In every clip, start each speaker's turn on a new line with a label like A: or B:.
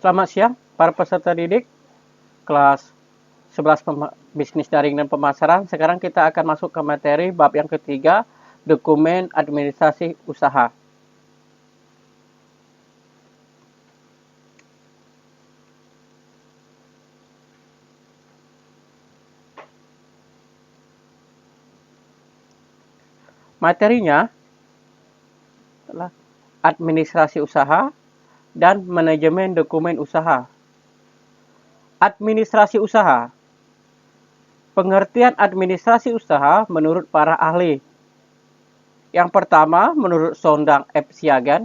A: Selamat siang para peserta didik kelas 11 bisnis daring dan pemasaran. Sekarang kita akan masuk ke materi bab yang ketiga, dokumen administrasi usaha. Materinya adalah administrasi usaha dan manajemen dokumen usaha. Administrasi usaha. Pengertian administrasi usaha menurut para ahli. Yang pertama, menurut Sondang F. Siagan,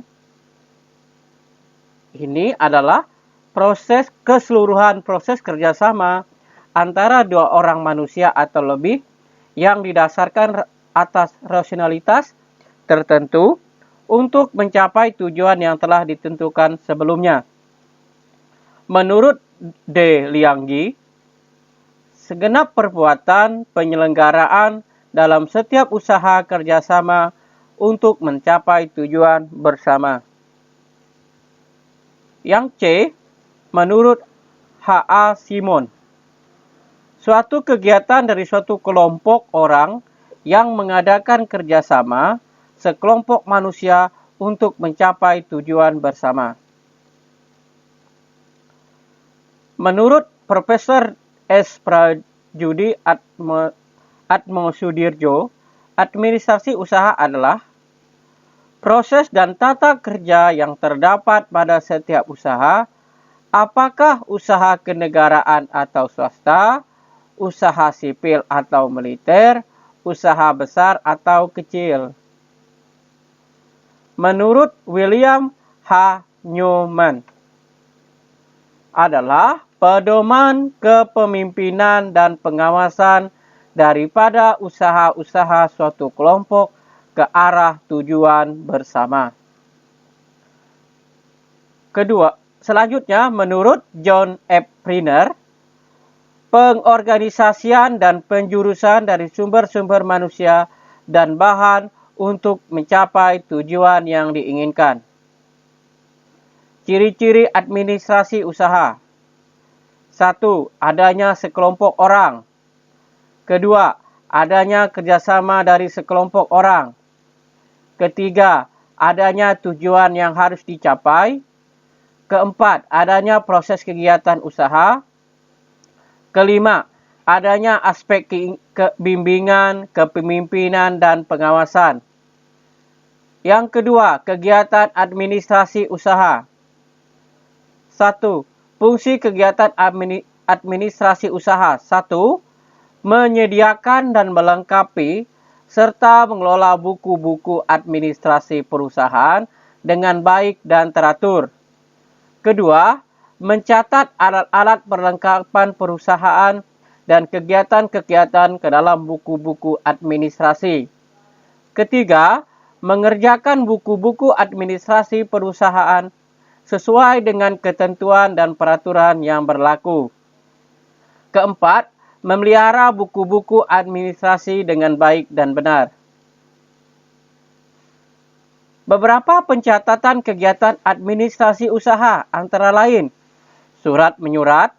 A: ini adalah keseluruhan proses kerjasama antara dua orang manusia atau lebih yang didasarkan atas rasionalitas tertentu untuk mencapai tujuan yang telah ditentukan sebelumnya. Menurut De Liangji, segenap perbuatan penyelenggaraan dalam setiap usaha kerjasama untuk mencapai tujuan bersama. Yang C, menurut H.A. Simon, suatu kegiatan dari suatu kelompok orang yang mengadakan kerjasama sekelompok manusia untuk mencapai tujuan bersama. Menurut Profesor S. Prajudi Atmosudirjo, administrasi usaha adalah proses dan tata kerja yang terdapat pada setiap usaha, apakah usaha kenegaraan atau swasta, usaha sipil atau militer, usaha besar atau kecil. Menurut William H. Newman, adalah pedoman kepemimpinan dan pengawasan daripada usaha-usaha suatu kelompok ke arah tujuan bersama. Selanjutnya, menurut John F. Priner, pengorganisasian dan penjurusan dari sumber-sumber manusia dan bahan untuk mencapai tujuan yang diinginkan. Ciri-ciri administrasi usaha. 1. Adanya sekelompok orang. 2. Adanya kerjasama dari sekelompok orang. 3. Adanya tujuan yang harus dicapai. 4. Adanya proses kegiatan usaha. 5. Adanya aspek bimbingan, kepemimpinan, dan pengawasan. Yang kedua, kegiatan administrasi usaha. 1. Fungsi kegiatan administrasi usaha. 1. Menyediakan dan melengkapi serta mengelola buku-buku administrasi perusahaan dengan baik dan teratur. Kedua, mencatat alat-alat perlengkapan perusahaan dan kegiatan-kegiatan ke dalam buku-buku administrasi. Ketiga, mengerjakan buku-buku administrasi perusahaan sesuai dengan ketentuan dan peraturan yang berlaku. Keempat, memelihara buku-buku administrasi dengan baik dan benar. Beberapa pencatatan kegiatan administrasi usaha antara lain surat menyurat,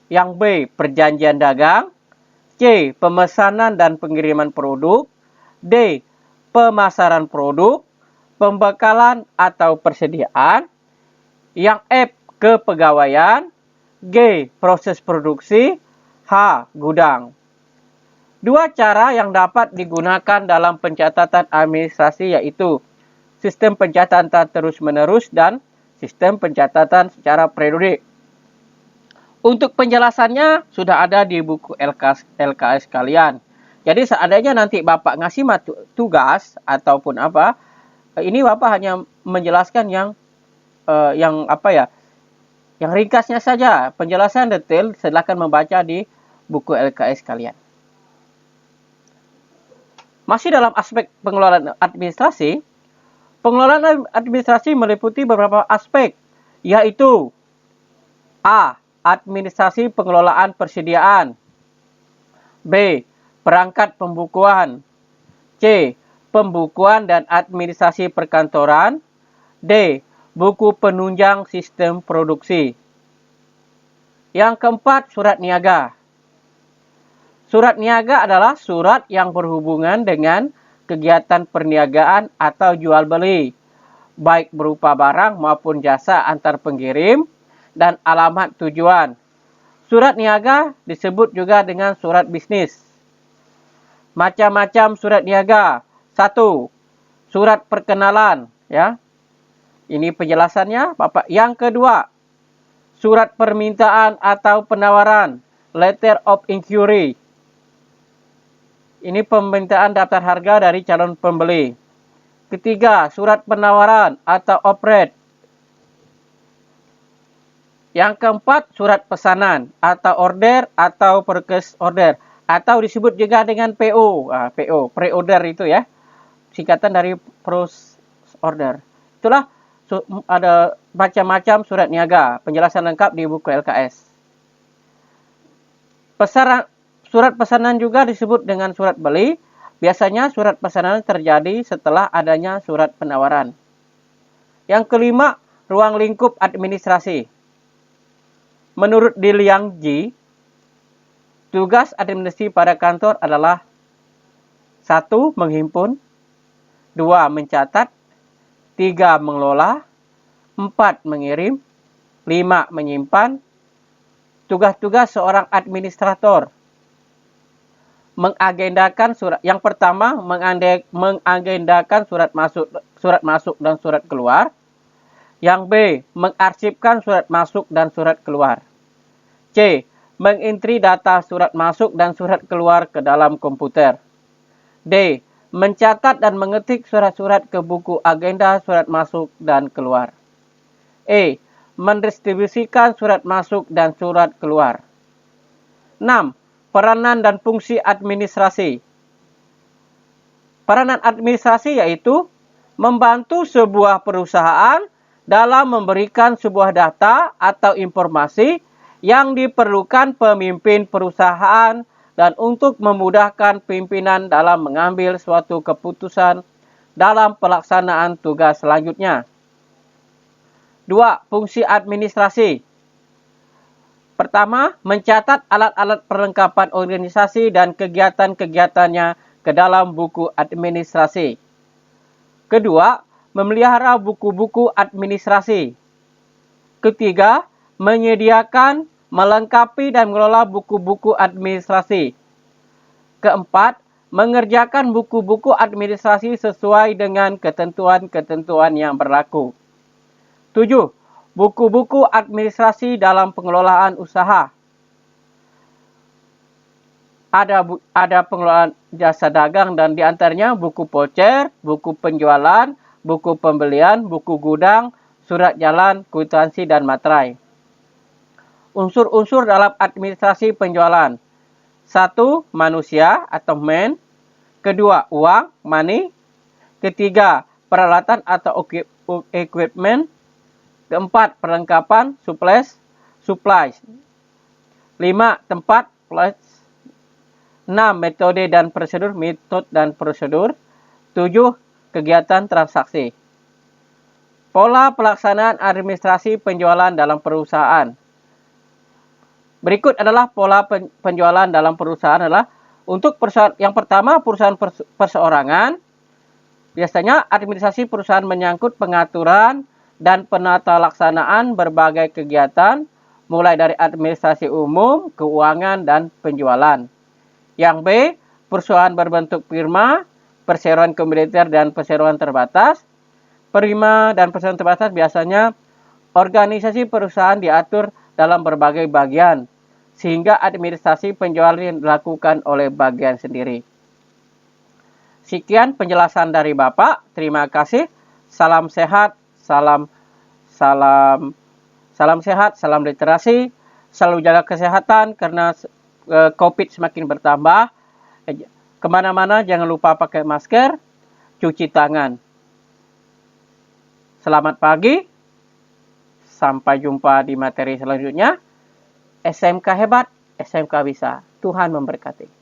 A: yang B, perjanjian dagang, C, pemesanan dan pengiriman produk, D, pemasaran produk, pembekalan atau persediaan, yang F, kepegawaian, G, proses produksi, H, gudang. Dua cara yang dapat digunakan dalam pencatatan administrasi yaitu sistem pencatatan terus-menerus dan sistem pencatatan secara periodik. Untuk penjelasannya sudah ada di buku LKS kalian. Jadi seandainya nanti Bapak ngasih tugas ataupun apa, ini Bapak hanya menjelaskan yang ringkasnya saja. Penjelasan detail silakan membaca di buku LKS kalian. Masih dalam aspek pengelolaan administrasi, pengelolaan administrasi meliputi beberapa aspek, yaitu A, administrasi pengelolaan persediaan, B, perangkat pembukuan, C, pembukuan dan administrasi perkantoran, D, buku penunjang sistem produksi. Yang keempat, surat niaga. Surat niaga adalah surat yang berhubungan dengan kegiatan perniagaan atau jual beli, baik berupa barang maupun jasa antar pengirim dan alamat tujuan. Surat niaga disebut juga dengan surat bisnis. Macam-macam surat niaga. 1. Surat perkenalan, ya. Ini penjelasannya, Bapak. Yang kedua, surat permintaan atau penawaran, letter of inquiry. Ini permintaan daftar harga dari calon pembeli. Ketiga, surat penawaran atau offer. Yang keempat, surat pesanan atau order atau purchase order. Atau disebut juga dengan PO. PO, pre-order itu ya. Singkatan dari purchase order. Itulah ada macam-macam surat niaga. Penjelasan lengkap di buku LKS. Surat pesanan juga disebut dengan surat beli. Biasanya surat pesanan terjadi setelah adanya surat penawaran. Yang kelima, ruang lingkup administrasi. Menurut Di Liang Ji, tugas administrasi pada kantor adalah 1. Menghimpun, 2. Mencatat, 3. Mengelola, 4. Mengirim, 5. Menyimpan. Tugas-tugas seorang administrator. Mengagendakan surat. Yang pertama, mengagendakan surat masuk dan surat keluar. Yang B, mengarsipkan surat masuk dan surat keluar. C, mengintri data surat masuk dan surat keluar ke dalam komputer. D, mencatat dan mengetik surat-surat ke buku agenda surat masuk dan keluar. E, mendistribusikan surat masuk dan surat keluar. 6. Peranan dan fungsi administrasi. Peranan administrasi yaitu membantu sebuah perusahaan dalam memberikan sebuah data atau informasi yang diperlukan pemimpin perusahaan dan untuk memudahkan pimpinan dalam mengambil suatu keputusan dalam pelaksanaan tugas selanjutnya. 2. Fungsi administrasi. Pertama, mencatat alat-alat perlengkapan organisasi dan kegiatan-kegiatannya ke dalam buku administrasi. Kedua, memelihara buku-buku administrasi. Ketiga, menyediakan, melengkapi dan mengelola buku-buku administrasi. Keempat, mengerjakan buku-buku administrasi sesuai dengan ketentuan-ketentuan yang berlaku. 7. Buku-buku administrasi dalam pengelolaan usaha. Ada pengelolaan jasa dagang dan diantaranya buku voucher, buku penjualan, buku pembelian, buku gudang, surat jalan, kwitansi, dan materai. Unsur-unsur dalam administrasi penjualan. 1. Manusia atau man. Kedua, uang, money. Ketiga, peralatan atau equipment. Keempat, perlengkapan, supplies. 5. Tempat, place. 6. Metode dan prosedur, method dan prosedur. 7. Kegiatan transaksi. Pola pelaksanaan administrasi penjualan dalam perusahaan. Berikut adalah pola penjualan dalam perusahaan adalah untuk perusahaan yang pertama, perusahaan perseorangan. Biasanya administrasi perusahaan menyangkut pengaturan dan penata laksanaan berbagai kegiatan, mulai dari administrasi umum, keuangan, dan penjualan. Yang B, perusahaan berbentuk firma, perseroan komunitas, dan perseroan terbatas. Firma dan perseroan terbatas biasanya organisasi perusahaan diatur dalam berbagai bagian, sehingga administrasi penjualan dilakukan oleh bagian sendiri. Sekian penjelasan dari Bapak. Terima kasih. Salam sehat. Salam sehat, salam literasi, selalu jaga kesehatan karena COVID semakin bertambah. Kemana-mana jangan lupa pakai masker, cuci tangan. Selamat pagi, sampai jumpa di materi selanjutnya. SMK hebat, SMK bisa. Tuhan memberkati.